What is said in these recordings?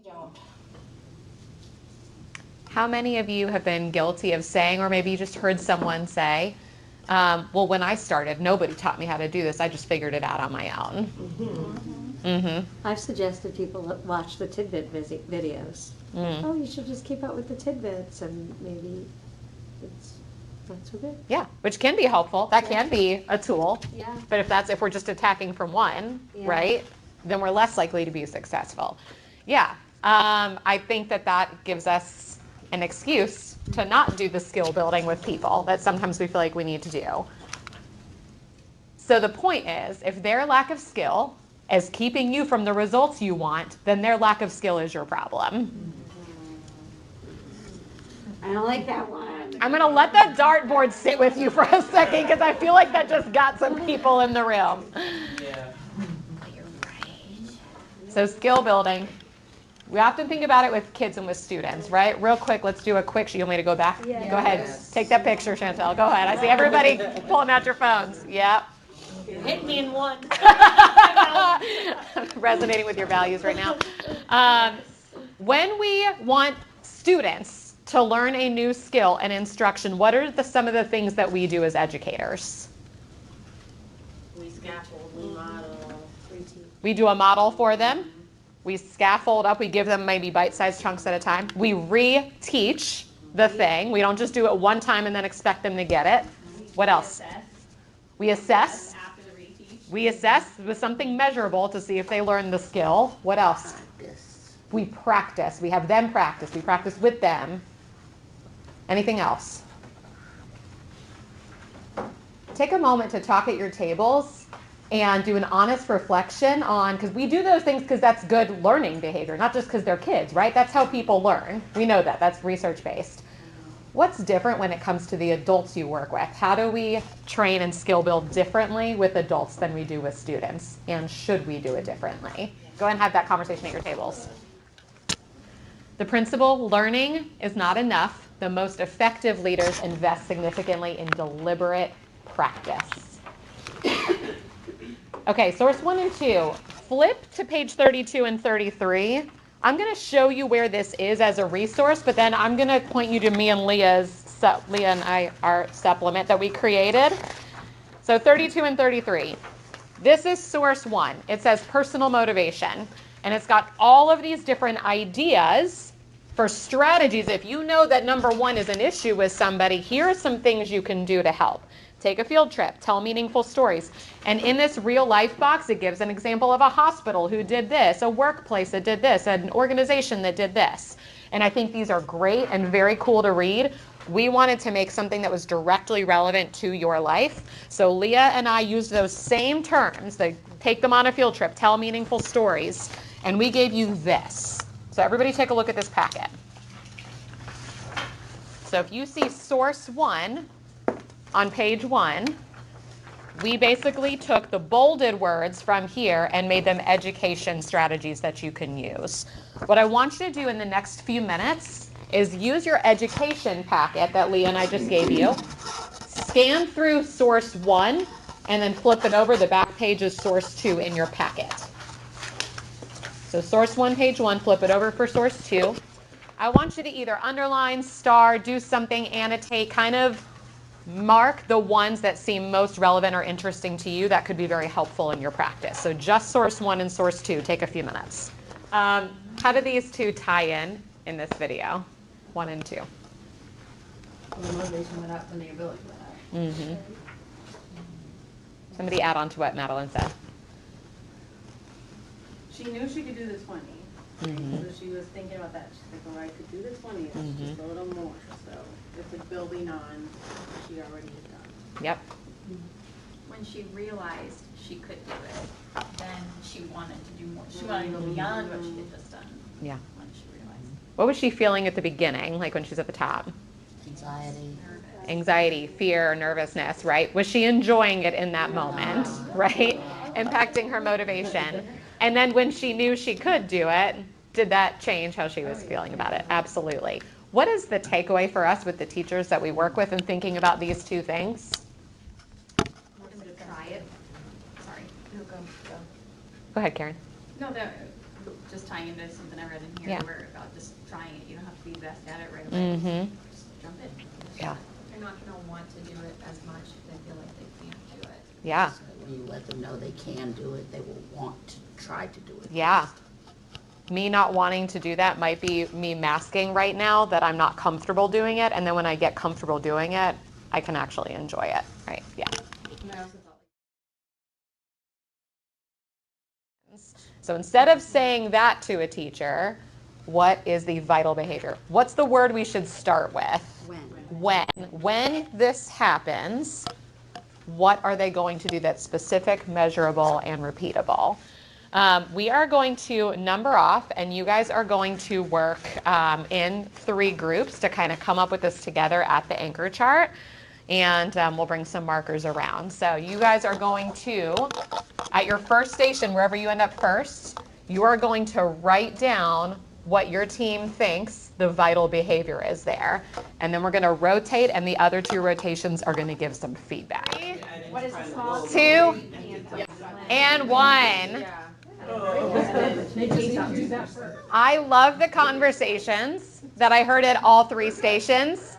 Don't. How many of you have been guilty of saying, or maybe you just heard someone say, well, when I started, nobody taught me how to do this. I just figured it out on my own. I've suggested people watch the tidbit videos. Oh, you should just keep up with the tidbits, and maybe that's okay. Yeah, which can be helpful. That can be a tool. Yeah. But if we're just attacking from one, right, then we're less likely to be successful. Yeah, I think that gives us an excuse to not do the skill building with people that sometimes we feel like we need to do. So the point is, if their lack of skill is keeping you from the results you want, then their lack of skill is your problem. I don't like that one. I'm going to let that dartboard sit with you for a second because I feel like that just got some people in the room. Yeah. You're right. So skill building. We often think about it with kids and with students, right? Real quick, let's do a quick, you want me to go back? Yeah. Go ahead. Take that picture, Chantel. Go ahead. I see everybody pulling out your phones. Yep. Hit me in one. Resonating with your values right now. When we want students to learn a new skill and instruction, what are some of the things that we do as educators? We scaffold, we model. We do a model for them. We scaffold up. We give them maybe bite-sized chunks at a time. We re-teach the thing. We don't just do it one time and then expect them to get it. What else? We assess. After the reteach. We assess with something measurable to see if they learn the skill. What else? We practice. We have them practice. We practice with them. Anything else? Take a moment to talk at your tables and do an honest reflection on, because we do those things because that's good learning behavior, not just because they're kids, right? That's how people learn. We know that. That's research-based. What's different when it comes to the adults you work with? How do we train and skill build differently with adults than we do with students? And should we do it differently? Go ahead and have that conversation at your tables. The principle, learning is not enough. The most effective leaders invest significantly in deliberate practice. Okay, source 1 and 2. Flip to page 32 and 33. I'm going to show you where this is as a resource, but then I'm going to point you to me and Leah and I, our supplement that we created. So 32 and 33. This is source 1. It says personal motivation, and it's got all of these different ideas for strategies. If you know that number 1 is an issue with somebody, here are some things you can do to help. Take a field trip, tell meaningful stories. And in this real life box, it gives an example of a hospital who did this, a workplace that did this, an organization that did this. And I think these are great and very cool to read. We wanted to make something that was directly relevant to your life. So Leah and I used those same terms, take them on a field trip, tell meaningful stories, and we gave you this. So everybody take a look at this packet. So if you see source 1 on page 1, we basically took the bolded words from here and made them education strategies that you can use. What I want you to do in the next few minutes is use your education packet that Leah and I just gave you, scan through source 1, and then flip it over. The back page is source 2 in your packet. So source 1, page 1, flip it over for source 2. I want you to either underline, star, do something, annotate, kind of mark the ones that seem most relevant or interesting to you. That could be very helpful in your practice. So just source 1 and source 2. Take a few minutes. How do these two tie in this video? 1 and 2. The motivation went up when the ability went up. Mm-hmm. Somebody add on to what Madeline said. She knew she could do the 20. Mm-hmm. So she was thinking about that. She's like, oh, I could do the 20. It's just a little more. So it's like building on what she already has done. Yep. When she realized she could do it, then she wanted to do more. She wanted to go beyond what she had just done. Yeah. When she realized. What was she feeling at the beginning, like when she's at the top? Anxiety. Anxiety, fear, nervousness, right? Was she enjoying it in that moment, right? Impacting her motivation. And then when she knew she could do it, did that change how she was feeling about it? Absolutely. What is the takeaway for us with the teachers that we work with in thinking about these two things? Try it. Sorry. Go ahead, Karen. No, just tying into something I read in here, Yeah. where about just trying it, you don't have to be the best at it right away. Mm-hmm. Just jump in. Yeah. They're not gonna want to do it as much if they feel like they can't do it. Yeah. So when you let them know they can do it, they will want to try to do it. Yeah. Me not wanting to do that might be me masking right now that I'm not comfortable doing it. And then when I get comfortable doing it, I can actually enjoy it. Right. Yeah. And I also thought So instead of saying that to a teacher, what is the vital behavior? What's the word we should start with? When this happens, what are they going to do that's specific, measurable, and repeatable? We are going to number off, and you guys are going to work in 3 groups to kind of come up with this together at the anchor chart. And we'll bring some markers around. So you guys are going to, at your first station, wherever you end up first, you are going to write down what your team thinks the vital behavior is there. And then we're going to rotate, and the other 2 rotations are going to give some feedback. 2 and 1. I love the conversations that I heard at all 3 stations.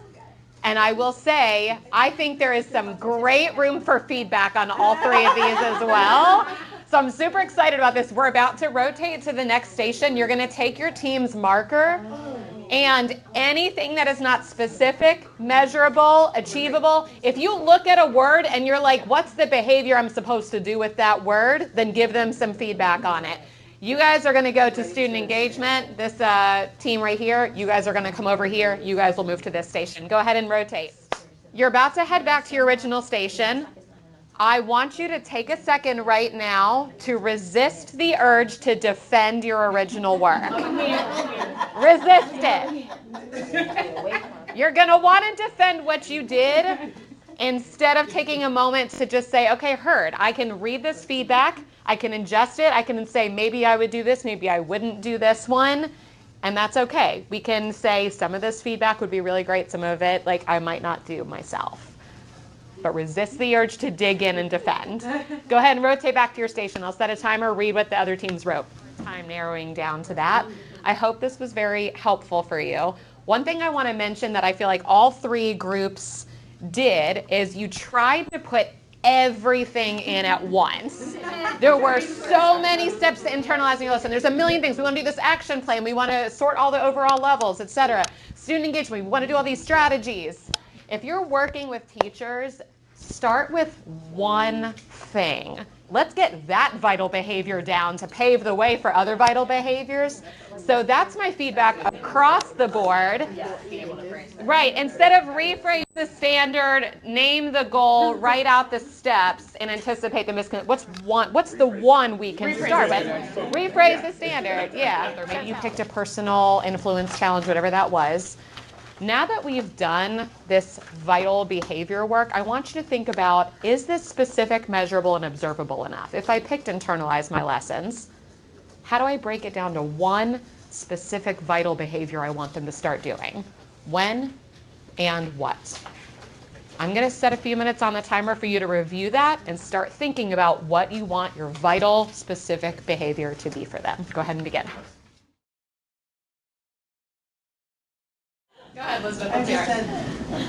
And I will say, I think there is some great room for feedback on all 3 of these as well. So I'm super excited about this. We're about to rotate to the next station. You're going to take your team's marker, and anything that is not specific, measurable, achievable, if you look at a word and you're like, what's the behavior I'm supposed to do with that word, then give them some feedback on it. You guys are going to go to student engagement. This team right here, you guys are going to come over here. You guys will move to this station. Go ahead and rotate. You're about to head back to your original station. I want you to take a second right now to resist the urge to defend your original work. Resist it. You're going to want to defend what you did instead of taking a moment to just say, okay, heard. I can read this feedback. I can ingest it. I can say, maybe I would do this, maybe I wouldn't do this one, and that's okay. We can say some of this feedback would be really great, some of it, like, I might not do myself. But resist the urge to dig in and defend. Go ahead and rotate back to your station. I'll set a timer, read what the other teams wrote. Time narrowing down to that. I hope this was very helpful for you. One thing I want to mention that I feel like all 3 groups did is you tried to put everything in at once. There were so many steps to internalizing a lesson. There's a million things. We want to do this action plan. We want to sort all the overall levels, etc. Student engagement. We want to do all these strategies. If you're working with teachers, start with one thing. Let's get that vital behavior down to pave the way for other vital behaviors. So that's my feedback across the board. Right, instead of rephrase the standard, name the goal, write out the steps, and anticipate the what's the one we can start with? Rephrase the standard, yeah. Or maybe you picked a personal influence challenge, whatever that was. Now that we've done this vital behavior work, I want you to think about, is this specific, measurable, and observable enough? If I picked internalize my lessons, how do I break it down to one specific vital behavior I want them to start doing? When and what? I'm going to set a few minutes on the timer for you to review that and start thinking about what you want your vital, specific behavior to be for them. Go ahead and begin. Go ahead, Elizabeth. I just said,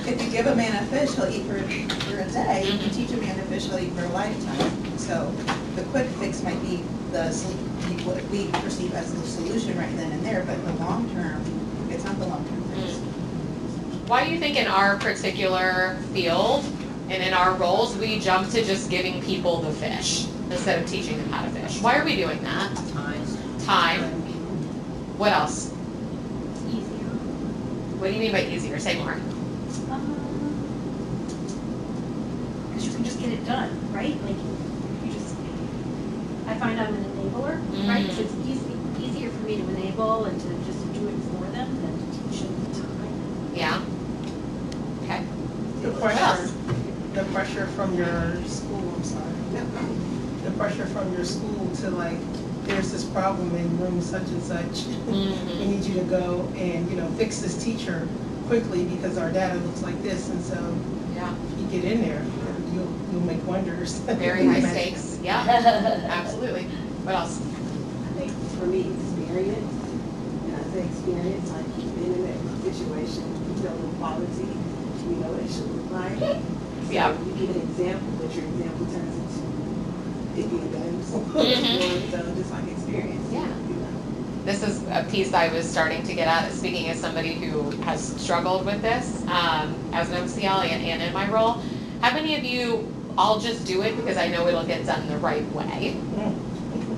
if you give a man a fish, he'll eat for a day. If you teach a man a fish, he'll eat for a lifetime. So the quick fix might be what we perceive as the solution right then and there, but in the long term, it's not the long term fix. Why do you think in our particular field and in our roles, we jump to just giving people the fish instead of teaching them how to fish? Why are we doing that? Time. What else? What do you mean by easier? Say more. Because you can just get it done, right? Like, I find I'm an enabler, right? So it's easier for me to enable and to just do it for them than to teach them the time. Yeah. Okay. The pressure from your school, I'm sorry. The pressure from your school to like, there's this problem in room such and such. We need you to go and, fix this teacher quickly because our data looks like this. And so you get in there, you'll make wonders. Very high stakes. Yeah, absolutely. What else? I think for me, experience. And I say experience, like you've been in that situation, you know the quality, you know what it should look like. So Yeah. you give an example, but your example turns into it being done. So just like experience. Yeah. You know. This is a piece I was starting to get at, speaking as somebody who has struggled with this as an MCL and in my role. How many of you, I'll just do it because I know it'll get done the right way,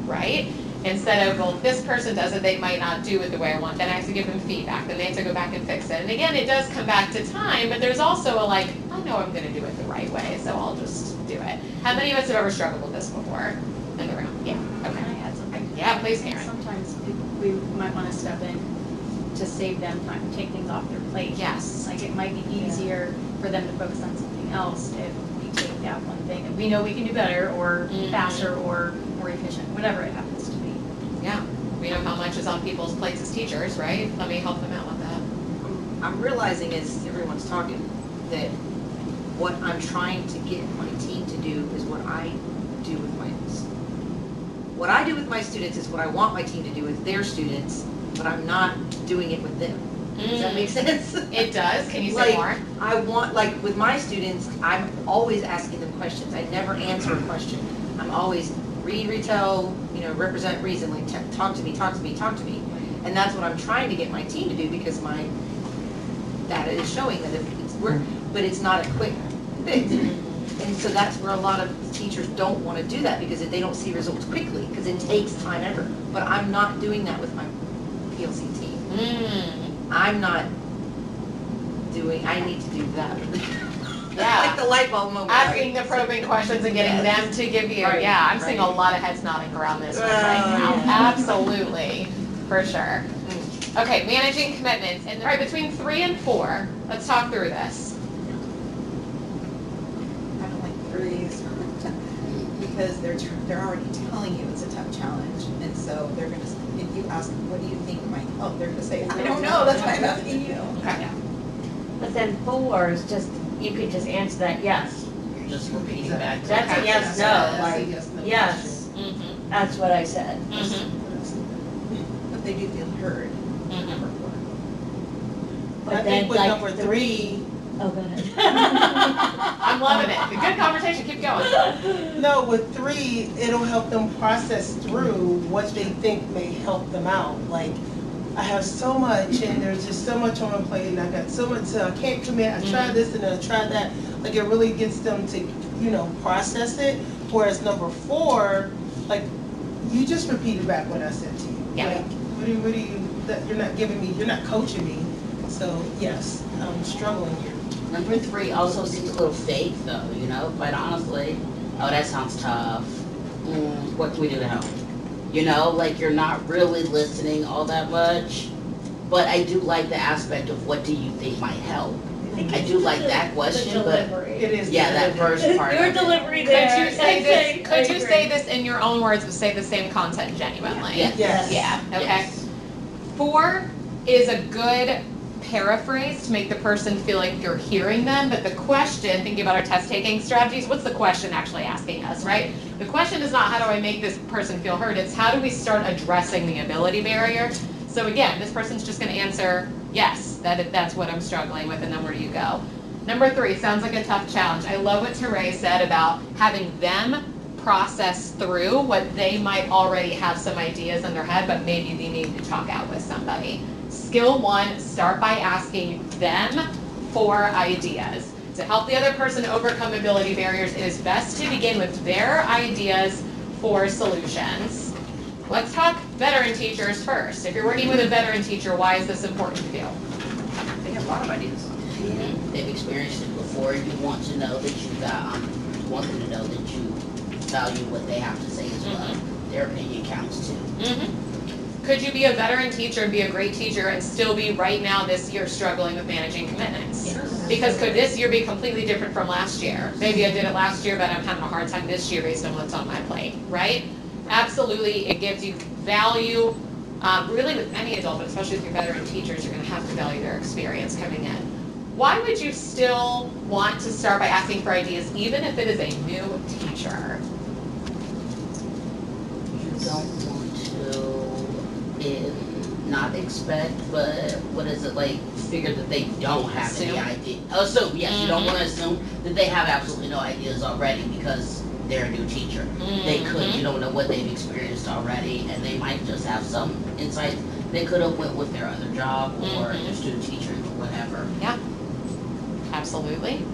right? Instead of, well, if this person does it, they might not do it the way I want, then I have to give them feedback, then they have to go back and fix it. And again, it does come back to time, but there's also a like, I know I'm gonna do it the right way, so I'll just do it. How many of us have ever struggled with this before in the room? Yeah, Can okay. I add something? Yeah, please, Karen. Sometimes we might want to step in to save them time, take things off their plate. Yes. Like it might be easier for them to focus on something else if we take that one thing that we know we can do better or faster or more efficient, whatever it happens to be. Yeah, we know how much is on people's plates as teachers, right? Let me help them out with that. I'm realizing as everyone's talking that what I'm trying to get my team to do is what I do with my what I do with my students is what I want my team to do with their students, but I'm not doing it with them. Does that make sense? It does. Can you say Like, more? I want, like with my students, I'm always asking them questions. I never answer a question. I'm always read, retell, you know, represent, reason, like talk to me, talk to me, talk to me. And that's what I'm trying to get my team to do because my data is showing that it's work, but it's not a quick fix. And so that's where a lot of teachers don't want to do that because they don't see results quickly because it takes time ever. But I'm not doing that with my PLC team. I'm not doing, I need to do that. Yeah. Like the light bulb moment. Asking right? the probing questions and getting them to give you, Right, yeah, I'm seeing a right. lot of heads nodding around this one right now. yeah. Absolutely, for sure. Okay, managing commitments. And all right, between 3 and 4, let's talk through this. I don't like threes because they're already telling you it's a tough challenge, and so they're gonna, if you ask them, what do you think might help, they're gonna say, I don't know, that's why I'm asking you. Okay. But then 4 is just, you could just answer that yes. You're just repeating back. That's a yes, no, That's a like, yes, no yes, Mm-hmm. that's what I said. Mm-hmm. But they do feel heard, Mm-hmm. number 4. But I then think with like number 3, Oh, go ahead. I'm loving it. Good conversation. Keep going. no, with 3, it'll help them process through what they think may help them out. Like, I have so much and there's just so much on my plate and I got so much, so I can't commit, I tried this and then I tried that. Like, it really gets them to, you know, process it. Whereas number 4, like, you just repeated back what I said to you. Yeah. Like, what do you, that you're not giving me, you're not coaching me. So, yes, I'm struggling here. Number 3 also seems a little fake though, you know, quite honestly. Oh, that sounds tough. What can we do to help? You know, like you're not really listening all that much. But I do like the aspect of what do you think might help. I do like that question, but It is. yeah, that first part. Your of it. delivery Could there. you say this? I Could you agree. say this in your own words, but say the same content genuinely? Yes. Yes. Yeah. Okay. Yes. 4 is a good paraphrase to make the person feel like you're hearing them, but the question, thinking about our test taking strategies, what's the question actually asking us, right? The question is not how do I make this person feel heard, it's how do we start addressing the ability barrier. So again, this person's just gonna answer, yes, that's what I'm struggling with, and then where do you go? Number 3, sounds like a tough challenge. I love what Teray said about having them process through what they might already have some ideas in their head, but maybe they need to talk out with somebody. Skill 1, start by asking them for ideas. To help the other person overcome ability barriers, it is best to begin with their ideas for solutions. Let's talk veteran teachers first. If you're working with a veteran teacher, why is this important to you? They have a lot of ideas. They've experienced it before. You want to know that you want them to know that you value what they have to say as well. Their opinion counts too. Could you be a veteran teacher and be a great teacher and still be right now this year struggling with managing commitments? Yes. Because could this year be completely different from last year? Maybe I did it last year, but I'm having a hard time this year based on what's on my plate, right? Absolutely, it gives you value. Really with any adult, but especially with your veteran teachers, you're gonna have to value their experience coming in. Why would you still want to start by asking for ideas, even if it is a new teacher? You don't want to not expect, but what is it, like, figure that they don't have any idea. Assume, yes, you don't want to assume that they have absolutely no ideas already because they're a new teacher. They could, you don't know what they've experienced already, and they might just have some insight they could have went with their other job or their student teaching or whatever. Yeah, absolutely.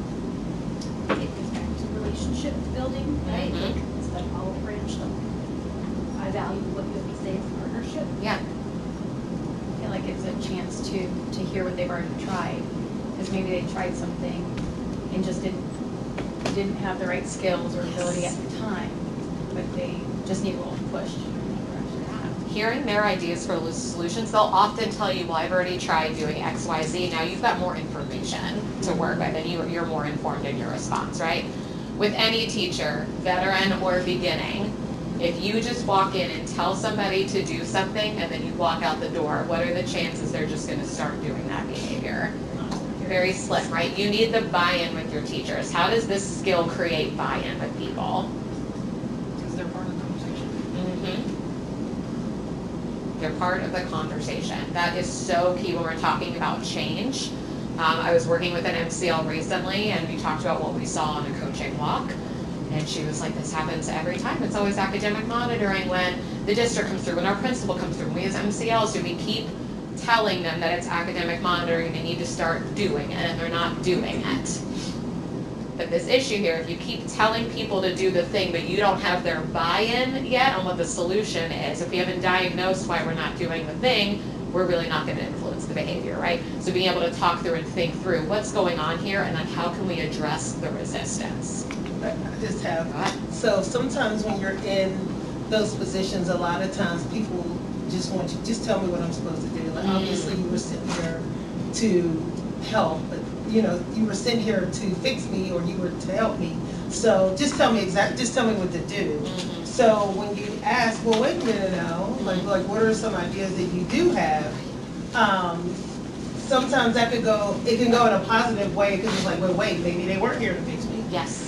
It goes back to relationship building, right? Like, it's that olive branch, like, I value what you have to say for partnership. Yeah. I feel like it's a chance to hear what they've already tried, because maybe they tried something and just didn't have the right skills or ability at the time, but they just need a little push. Hearing their ideas for solutions, they'll often tell you, well, I've already tried doing X, Y, Z. Now you've got more information to work with, and you're more informed in your response, right? With any teacher, veteran or beginning, if you just walk in and tell somebody to do something and then you walk out the door, what are the chances they're just going to start doing that behavior? Very slim, right? You need the buy-in with your teachers. How does this skill create buy-in with people? Because they're part of the conversation. They're part of the conversation. That is so key when we're talking about change. I was working with an MCL recently, and we talked about what we saw on a coaching walk. And she was like, this happens every time. It's always academic monitoring when the district comes through, when our principal comes through. We as MCLs, do we keep telling them that it's academic monitoring, they need to start doing it, and they're not doing it. But this issue here, if you keep telling people to do the thing, but you don't have their buy-in yet on what the solution is, if we haven't diagnosed why we're not doing the thing, we're really not going to influence the behavior, right? So being able to talk through and think through what's going on here, and then how can we address the resistance. I just have, so sometimes when you're in those positions, a lot of times people just want you, just tell me what I'm supposed to do. Like, obviously you were sitting here to help, but you know, you were sitting here to fix me or you were to help me. So just tell me just tell me what to do. So when you ask, well, wait a minute now, like what are some ideas that you do have? Sometimes it can go in a positive way because it's like, well, wait, maybe they weren't here to fix me. Yes.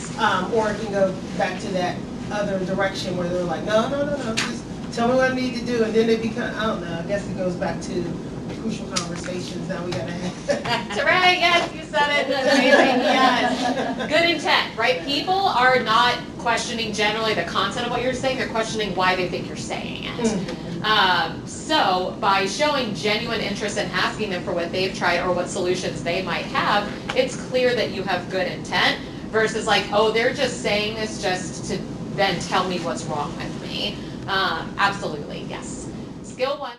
Or it can go back to that other direction where they're like, no, just tell me what I need to do. And then they become, I don't know, I guess it goes back to crucial conversations that we gotta have. That's right, yes, you said it. That's amazing, yes. Good intent, right? People are not questioning generally the content of what you're saying, they're questioning why they think you're saying it. So by showing genuine interest in asking them for what they've tried or what solutions they might have, it's clear that you have good intent versus like, oh, they're just saying this just to then tell me what's wrong with me. Absolutely, yes. Skill one.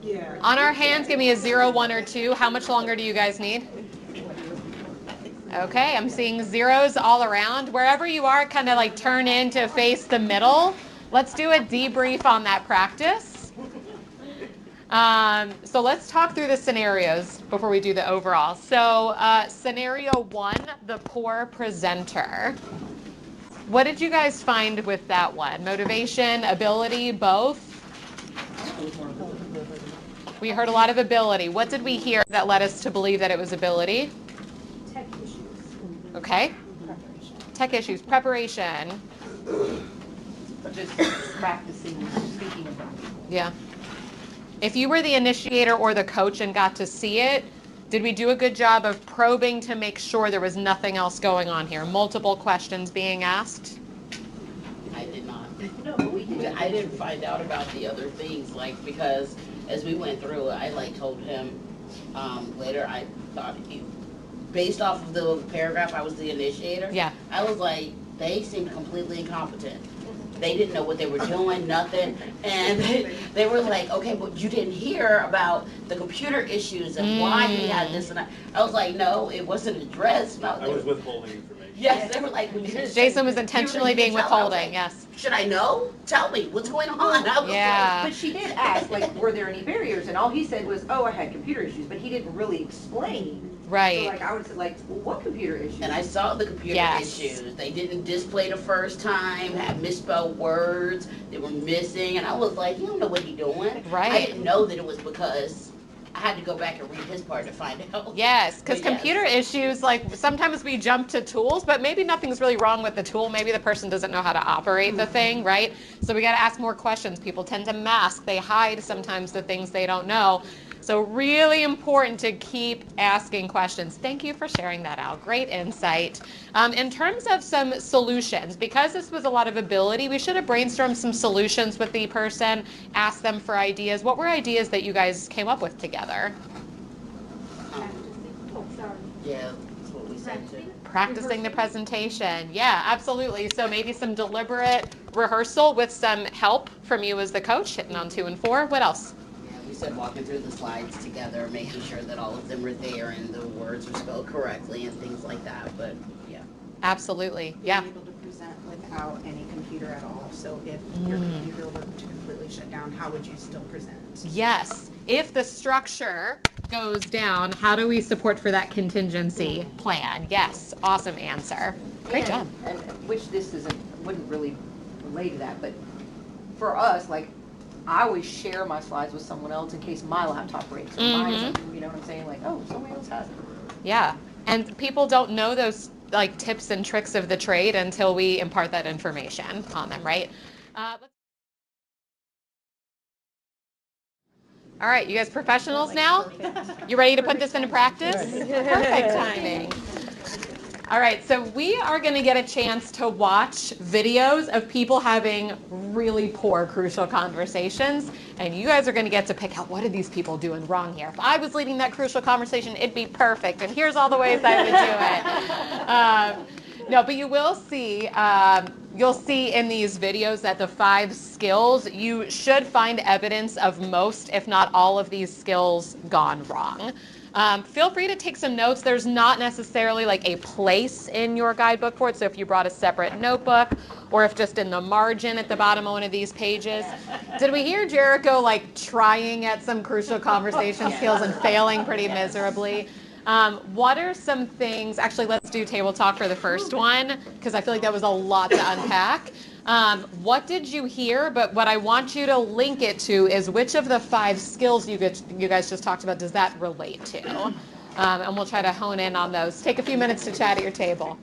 Yeah. On our hands, give me a 0, 1, or 2. How much longer do you guys need? Okay, I'm seeing zeros all around. Wherever you are, kind of like turn in to face the middle. Let's do a debrief on that practice. So let's talk through the scenarios before we do the overall. So scenario 1, the poor presenter. What did you guys find with that one? Motivation, ability, both? We heard a lot of ability. What did we hear that led us to believe that it was ability? Tech issues. Okay. Preparation. Tech issues, preparation. Just practicing speaking about it. Yeah. If you were the initiator or the coach and got to see it, did we do a good job of probing to make sure there was nothing else going on here? Multiple questions being asked? I did not. No, but we did. I didn't find out about the other things, like, because as we went through it, I like told him later, I thought based off of the paragraph, I was the initiator. Yeah. I was like, they seemed completely incompetent. They didn't know what they were doing, nothing. And they were like, okay, but you didn't hear about the computer issues and why he had this and that. I was like, no, it wasn't addressed. No, I was withholding information. Yes, they were like, Jason was intentionally being withholding, like, yes. should I know? Tell me, what's going on? I was Yeah. But she did ask, like, were there any barriers? And all he said was, oh, I had computer issues, but he didn't really explain. Right. So, like, I would say, like, well, what computer issues? And I saw the computer Yes. issues. They didn't display the first time, had misspelled words, they were missing, and I was like, you don't know what he's doing. Right. I didn't know that it was because I had to go back and read his part to find out. Yes, because But yes. computer issues, like sometimes we jump to tools, but maybe nothing's really wrong with the tool. Maybe the person doesn't know how to operate the thing, right? So we got to ask more questions. People tend to mask, they hide sometimes the things they don't know. So really important to keep asking questions. Thank you for sharing that, Al. Great insight. In terms of some solutions, because this was a lot of ability, we should have brainstormed some solutions with the person, asked them for ideas. What were ideas that you guys came up with together? Oh, sorry. Yeah, that's what we said too. Practicing the presentation. Yeah, absolutely. So maybe some deliberate rehearsal with some help from you as the coach, hitting on 2 and 4. What else? Yeah, we said walking through the slides together, making sure that all of them were there and the words were spelled correctly and things like that, but yeah. Absolutely. Yeah. Being able to present without any computer at all. So if your computer were to completely shut down, how would you still present? Yes. If the structure goes down, how do we support for that contingency plan? Yes. Awesome answer. Great job. And which this wouldn't really relate to that, but for us, like, I always share my slides with someone else in case my laptop breaks or mine, you know what I'm saying? Like, oh, somebody else has it. Yeah. And people don't know those like tips and tricks of the trade until we impart that information on them, right? All right, you guys professionals now? You ready to put this into practice? Perfect timing. All right, so we are going to get a chance to watch videos of people having really poor crucial conversations, and you guys are going to get to pick out what are these people doing wrong here. If I was leading that crucial conversation, it'd be perfect, and here's all the ways I would do it. No, but you will see, you'll see in these videos that the 5 skills, you should find evidence of most, if not all of these skills gone wrong. Feel free to take some notes. There's not necessarily like a place in your guidebook for it. So if you brought a separate notebook or if just in the margin at the bottom of one of these pages. Did we hear Jericho like trying at some crucial conversation skills and failing pretty miserably? What are some things, actually let's do table talk for the first one because I feel like that was a lot to unpack. What did you hear? But what I want you to link it to is which of the 5 skills you guys just talked about does that relate to? And we'll try to hone in on those. Take a few minutes to chat at your table.